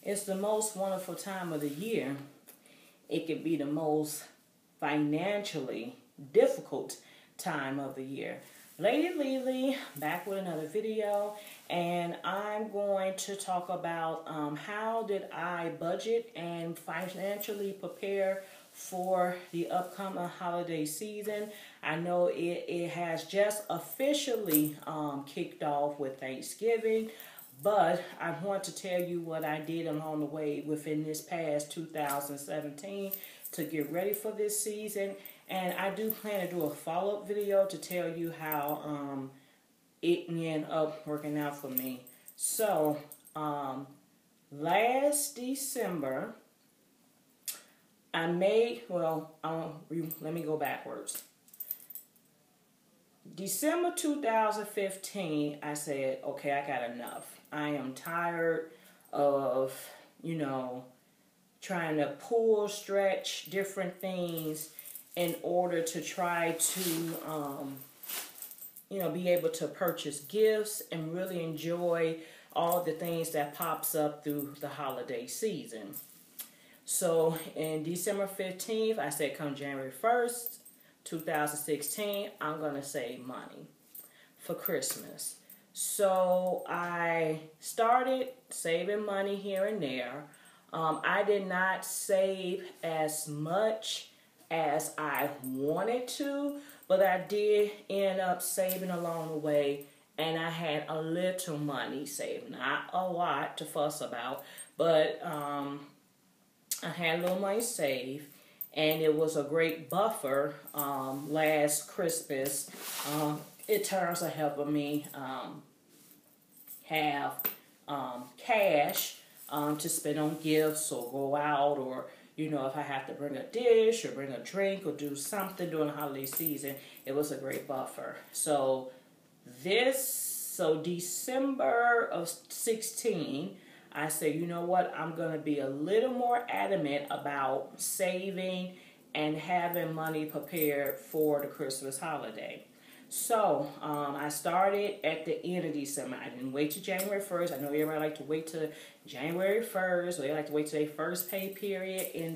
It's the most wonderful time of the year. It could be the most financially difficult time of the year. Lady LeLe, back with another video, and I'm going to talk about how did I budget and financially prepare for the upcoming holiday season. I know it has just officially kicked off with Thanksgiving, but I want to tell you what I did along the way within this past 2017 to get ready for this season. And I do plan to do a follow-up video to tell you how it ended up working out for me. So, last December, I made, let me go backwards. December 2015, I said, okay, I got enough. I am tired of, trying to pull, stretch different things in order to try to, be able to purchase gifts and really enjoy all the things that pops up through the holiday season. So in December 15th, I said come January 1st, 2016, I'm going to save money for Christmas. So I started saving money here and there. I did not save as much as I wanted to, but I did end up saving along the way, and I had a little money saved. Not a lot to fuss about, but I had a little money saved, and it was a great buffer last Christmas in terms of helping me have cash to spend on gifts or go out, or if I have to bring a dish or bring a drink or do something during the holiday season, it was a great buffer. So December of 16, I said, you know what, I'm going to be a little more adamant about saving and having money prepared for the Christmas holiday. So I started at the end of December. I didn't wait till January 1st. I know everybody like to wait till January 1st, or they like to wait till their first pay period in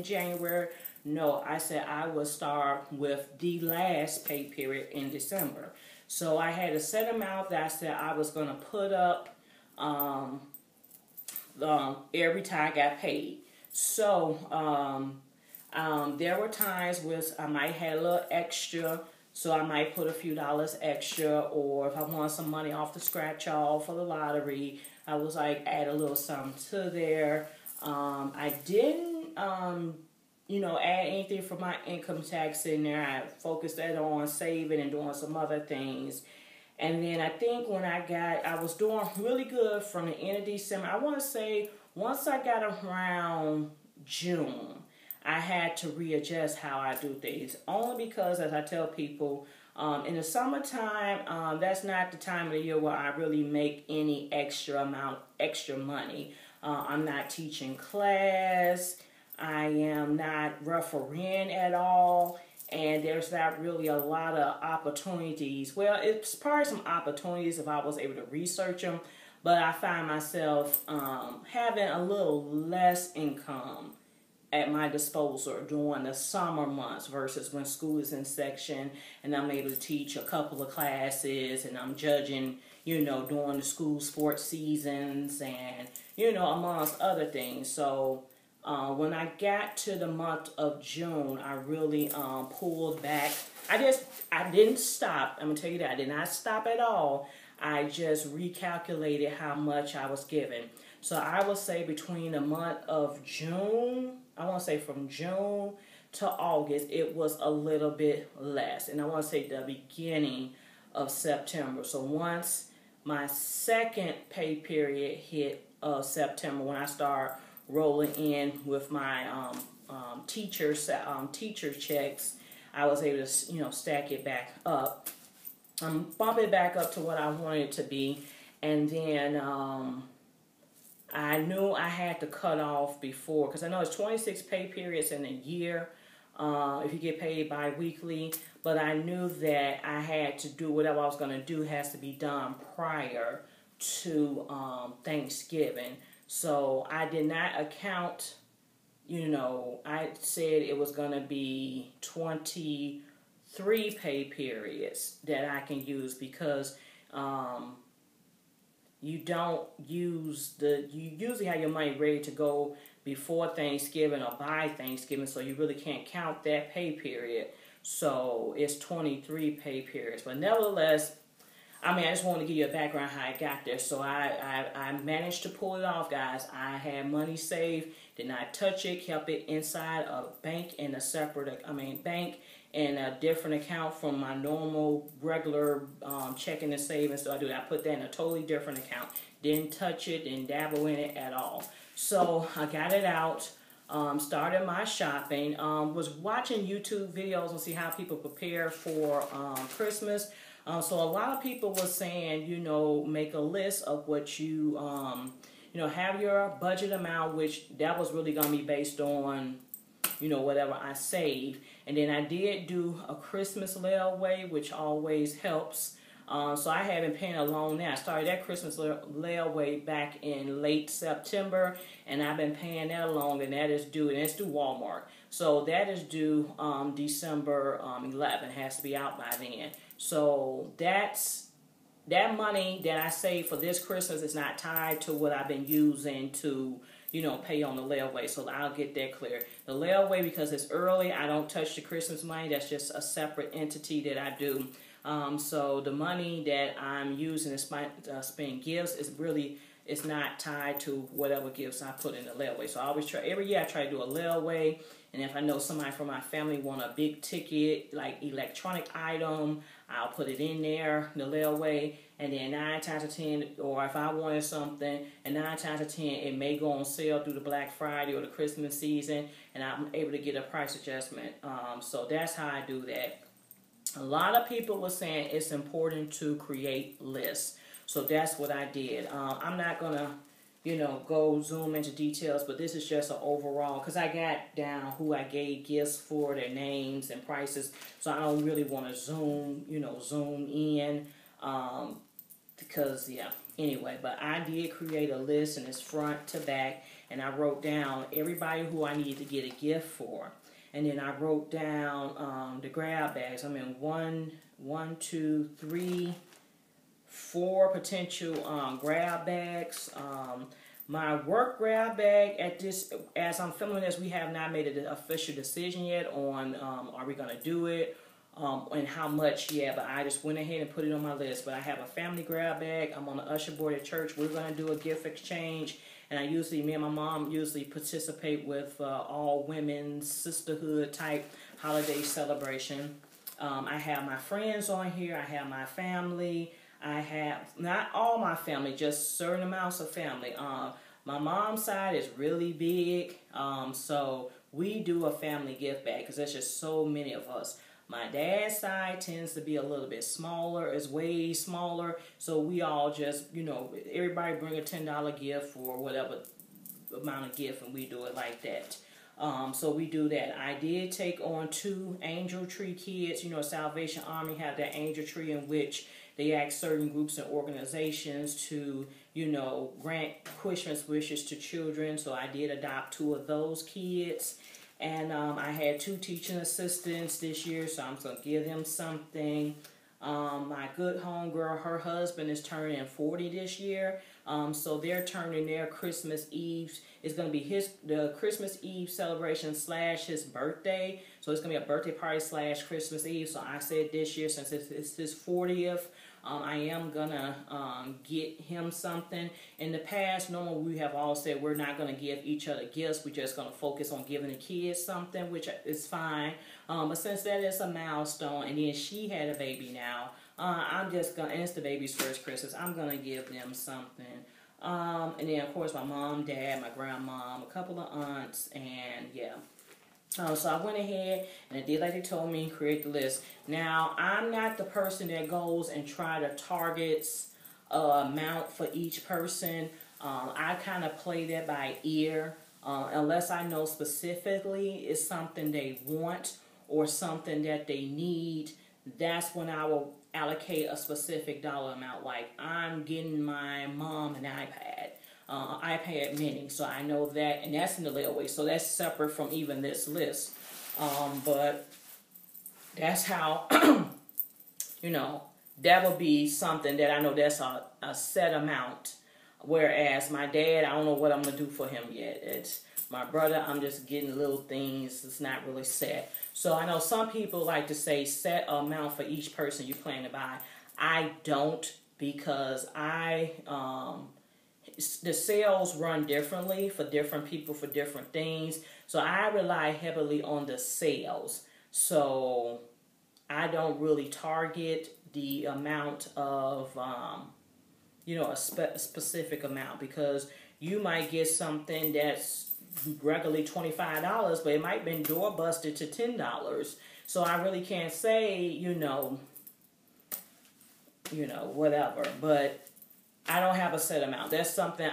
January. No, I said I would start with the last pay period in December. So I had a set amount that I said I was going to put up every time I got paid. So there were times where I might have a little extra, so I might put a few dollars extra, or if I want some money off the scratch off for the lottery, I was like add a little something to there. I didn't add anything for my income tax in there. I focused that on saving and doing some other things. And then I think when I was doing really good from the end of December. I want to say once I got around June, I had to readjust how I do things. Only because, as I tell people, in the summertime, that's not the time of the year where I really make any extra money. I'm not teaching class. I am not refereeing at all. And there's not really a lot of opportunities. Well, it's probably some opportunities if I was able to research them. But I find myself having a little less income at my disposal during the summer months versus when school is in section and I'm able to teach a couple of classes and I'm judging, during the school sports seasons and, amongst other things. So when I got to the month of June, I really pulled back. I didn't stop. I'm going to tell you that. I did not stop at all. I just recalculated how much I was giving. So I would say between the month of June, I want to say from June to August, it was a little bit less. And I want to say the beginning of September. So once my second pay period hit September, when I start rolling in with my teacher checks, I was able to stack it back up, bump it back up to what I wanted it to be, and then I knew I had to cut off before, because I know it's 26 pay periods in a year if you get paid bi-weekly, but I knew that I had to do whatever I was going to do has to be done prior to Thanksgiving. So I did not account, I said it was going to be 23 pay periods that I can use because you don't use you usually have your money ready to go before Thanksgiving or by Thanksgiving, so you really can't count that pay period. So it's 23 pay periods. But nevertheless, I just wanted to give you a background how I got there. So I managed to pull it off, guys. I had money saved, did not touch it, kept it inside a bank in a separate, bank in a different account from my normal regular checking and savings. So I put that in a totally different account. Didn't touch it, didn't dabble in it at all. So I got it out. Started my shopping. Was watching YouTube videos and see how people prepare for Christmas. So a lot of people were saying, make a list of what you, have your budget amount, which that was really going to be based on, whatever I saved. And then I did do a Christmas layaway, which always helps. So I have been paying a loan now. I started that Christmas layaway back in late September, and I've been paying that along, and that is due, and it's due Walmart. So that is due December 11th. It has to be out by then. So that money that I saved for this Christmas is not tied to what I've been using to, pay on the layaway. So I'll get that clear. The layaway, because it's early, I don't touch the Christmas money. That's just a separate entity that I do. So the money that I'm using to spend gifts it's not tied to whatever gifts I put in the layaway. So I always every year I try to do a layaway. And if I know somebody from my family want a big ticket, like electronic item, I'll put it in there, the layaway. And then 9 times out of 10, or if I wanted something, and 9 times out of 10, it may go on sale through the Black Friday or the Christmas season, and I'm able to get a price adjustment. So that's how I do that. A lot of people were saying it's important to create lists. So that's what I did. I'm not going to, go zoom into details, but this is just an overall, because I got down who I gave gifts for, their names and prices. So I don't really want to zoom in, because, anyway. But I did create a list, and it's front to back, and I wrote down everybody who I need to get a gift for. And then I wrote down the grab bags. 4 potential grab bags. My work grab bag as I'm filming this, we have not made an official decision yet on are we going to do it and how much yet, but I just went ahead and put it on my list. But I have a family grab bag. I'm on the usher board at church. We're going to do a gift exchange. And me and my mom usually participate with all women's sisterhood type holiday celebration. I have my friends on here. I have my family. I have not all my family, just certain amounts of family. My mom's side is really big, so we do a family gift bag because there's just so many of us. My dad's side tends to be a little bit smaller, is way smaller, so we all just, everybody bring a $10 gift for whatever amount of gift, and we do it like that. So we do that. I did take on 2 Angel Tree kids. Salvation Army have that Angel Tree in which they ask certain groups and organizations to, grant Christmas wishes to children. So I did adopt 2 of those kids. And I had 2 teaching assistants this year, so I'm going to give them something. My good homegirl, her husband is turning 40 this year. So they're turning their Christmas Eve. It's going to be the Christmas Eve celebration / his birthday. So it's going to be a birthday party / Christmas Eve. So I said this year, since it's his 40th, I am going to get him something. In the past, normally we have all said we're not going to give each other gifts. We're just going to focus on giving the kids something, which is fine. But since that is a milestone, and then she had a baby now, I'm just going to, and it's the baby's first Christmas, I'm going to give them something. And then, of course, my mom, dad, my grandma, a couple of aunts, and yeah. So I went ahead and I did like they told me, create the list. Now, I'm not the person that goes and try to targets amount for each person. I kind of play that by ear. Unless I know specifically it's something they want or something that they need, that's when I will allocate a specific dollar amount. Like, I'm getting my mom an iPad. iPad mini. So I know that, and that's in the layaway. So that's separate from even this list. But that's how, you know, that would be something that I know that's a set amount. Whereas my dad, I don't know what I'm going to do for him yet. It's my brother, I'm just getting little things. It's not really set. So I know some people like to say set amount for each person you plan to buy. I don't, because the sales run differently for different people for different things. So I rely heavily on the sales. So I don't really target the amount of, a specific amount, because you might get something that's regularly $25, but it might have been door busted to $10. So I really can't say, whatever. But I don't have a set amount. That's something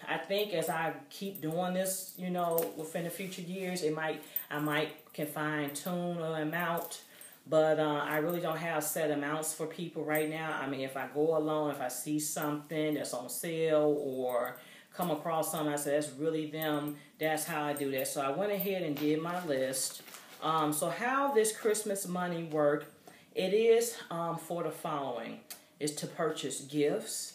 I think as I keep doing this, within the future years, I might can fine tune an amount. But I really don't have set amounts for people right now. I mean, if I go alone, if I see something that's on sale or come across something, I say that's really them. That's how I do that. So I went ahead and did my list. So how this Christmas money work? It is for the following: is to purchase gifts.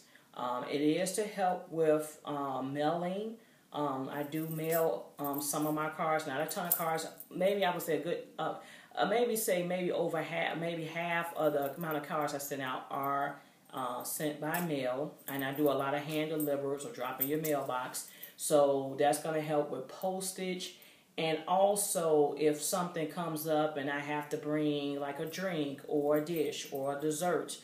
It is to help with mailing. I do mail some of my cards, not a ton of cards. Maybe I would say a good, maybe over half, maybe half of the amount of cards I send out are sent by mail. And I do a lot of hand delivers or drop in your mailbox. So that's going to help with postage. And also, if something comes up and I have to bring like a drink or a dish or a dessert,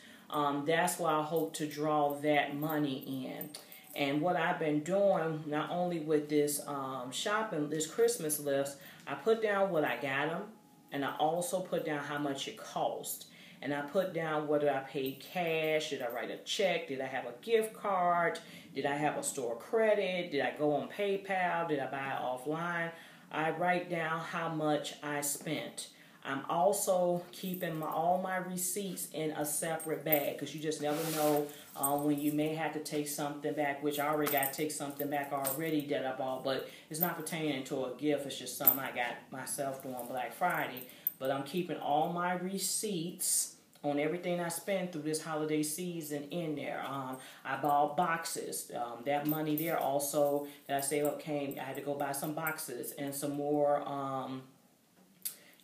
that's why I hope to draw that money in. And what I've been doing, not only with this shopping, this Christmas list, I put down what I got them, and I also put down how much it cost. And I put down whether I paid cash, did I write a check, did I have a gift card, did I have a store credit, did I go on PayPal, did I buy it offline. I write down how much I spent. I'm also keeping all my receipts in a separate bag, because you just never know when you may have to take something back, which I already got to take something back already that I bought, but it's not pertaining to a gift. It's just something I got myself doing Black Friday. But I'm keeping all my receipts on everything I spend through this holiday season in there. I bought boxes. That money there also that I saved up I had to go buy some boxes and some more. I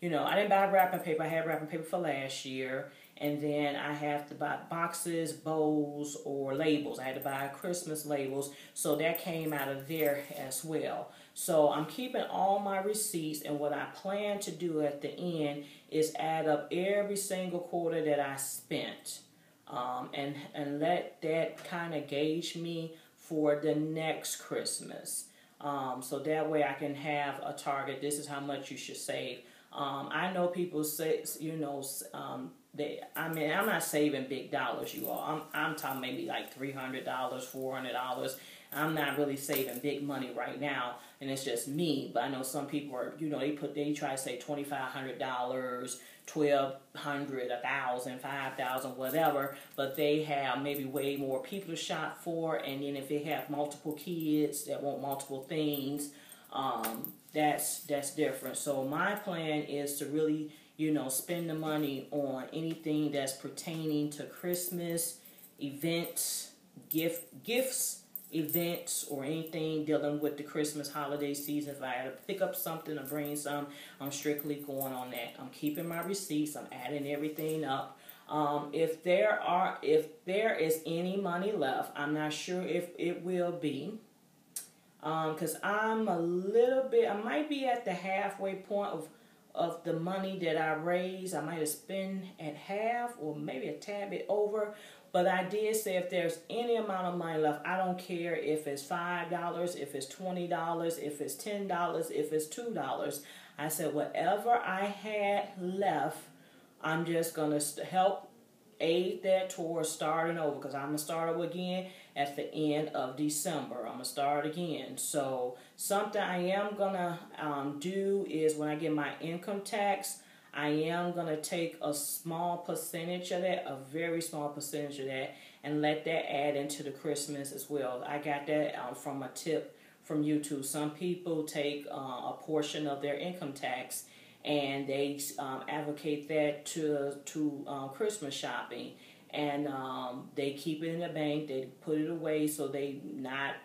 didn't buy wrapping paper. I had wrapping paper for last year. And then I have to buy boxes, bows, or labels. I had to buy Christmas labels. So that came out of there as well. So I'm keeping all my receipts. And what I plan to do at the end is add up every single quarter that I spent. And let that kind of gauge me for the next Christmas. So that way I can have a target. This is how much you should save. I know people say, I'm not saving big dollars, you all. I'm talking maybe like $300, $400. I'm not really saving big money right now, and it's just me. But I know some people are, they try to say $2,500, $1,200, $1,000, $5,000, whatever. But they have maybe way more people to shop for, and then if they have multiple kids that want multiple things, that's different. So my plan is to really, spend the money on anything that's pertaining to Christmas, events, gifts, events, or anything dealing with the Christmas holiday season. If I had to pick up something or bring some, I'm strictly going on that. I'm keeping my receipts. I'm adding everything up. If there is any money left, I'm not sure if it will be. Because I'm a little bit, I might be at the halfway point of the money that I raised. I might have spent at half or maybe a tad bit over. But I did say if there's any amount of money left, I don't care if it's $5, if it's $20, if it's $10, if it's $2. I said whatever I had left, I'm just going to help aid that towards starting over, because I'm going to start over again at the end of December. I'm going to start again. So something I am going to do is when I get my income tax, I am going to take a small percentage of that, a very small percentage of that, and let that add into the Christmas as well. I got that from a tip from YouTube. Some people take a portion of their income tax and they advocate that to Christmas shopping, and they keep it in the bank. They put it away so they not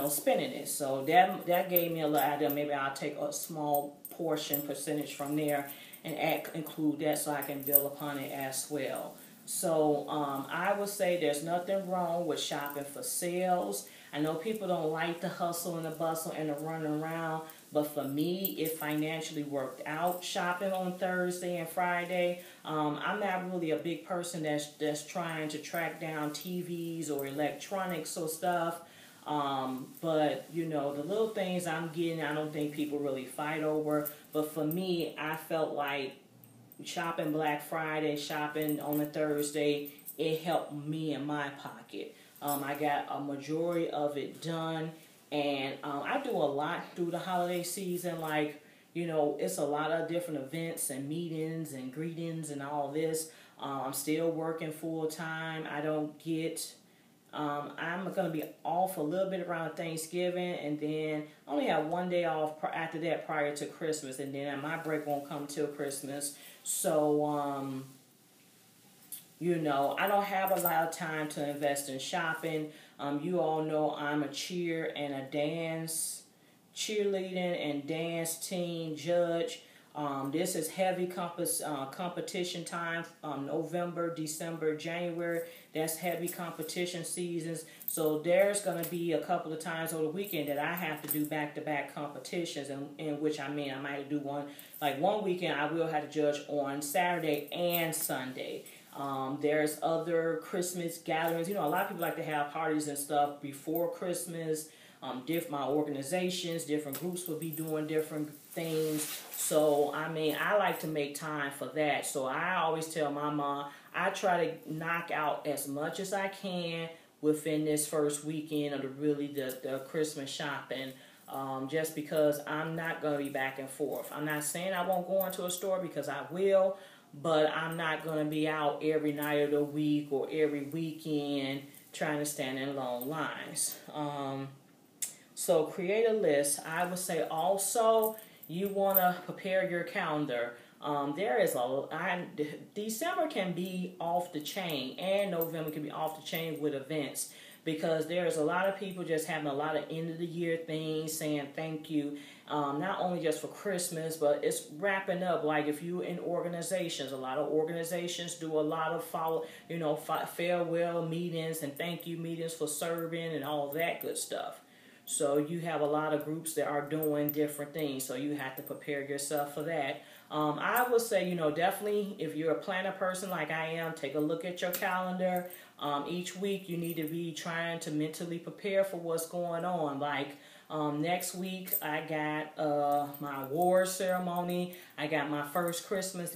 spending it. So that gave me a little idea. Maybe I'll take a small percentage from there and include that so I can build upon it as well. So I would say there's nothing wrong with shopping for sales. I know people don't like the hustle and the bustle and the running around, but for me, it financially worked out shopping on Thursday and Friday. I'm not really a big person that's trying to track down TVs or electronics or stuff. But the little things I'm getting, I don't think people really fight over. But for me, I felt like shopping Black Friday, shopping on a Thursday, it helped me in my pocket. I got a majority of it done, and I do a lot through the holiday season. Like, it's a lot of different events and meetings and greetings and all this. I'm still working full time. I don't get... I'm going to be off a little bit around Thanksgiving, and then I only have one day off after that prior to Christmas, and then my break won't come till Christmas. So, I don't have a lot of time to invest in shopping. You all know I'm a cheerleading and dance team judge. This is heavy competition time, November, December, January. That's heavy competition seasons. So there's going to be a couple of times over the weekend that I have to do back-to-back competitions, in which I might do one weekend I will have to judge on Saturday and Sunday. There's other Christmas gatherings. A lot of people like to have parties and stuff before Christmas. My organizations, different groups will be doing different things. So, I like to make time for that. So, I always tell my mom, I try to knock out as much as I can within this first weekend of the Christmas shopping. Just because I'm not going to be back and forth. I'm not saying I won't go into a store, because I will, but I'm not going to be out every night of the week or every weekend trying to stand in long lines. So create a list. I would say also you want to prepare your calendar. December can be off the chain, and November can be off the chain with events, because there's a lot of people just having a lot of end of the year things, saying thank you, not only just for Christmas, but it's wrapping up. Like if you in organizations, a lot of organizations do a lot of farewell meetings and thank you meetings for serving and all that good stuff. So you have a lot of groups that are doing different things, so you have to prepare yourself for that. I would say, definitely if you're a planner person like I am, take a look at your calendar. Each week you need to be trying to mentally prepare for what's going on. Like next week I got my award ceremony. I got my first Christmas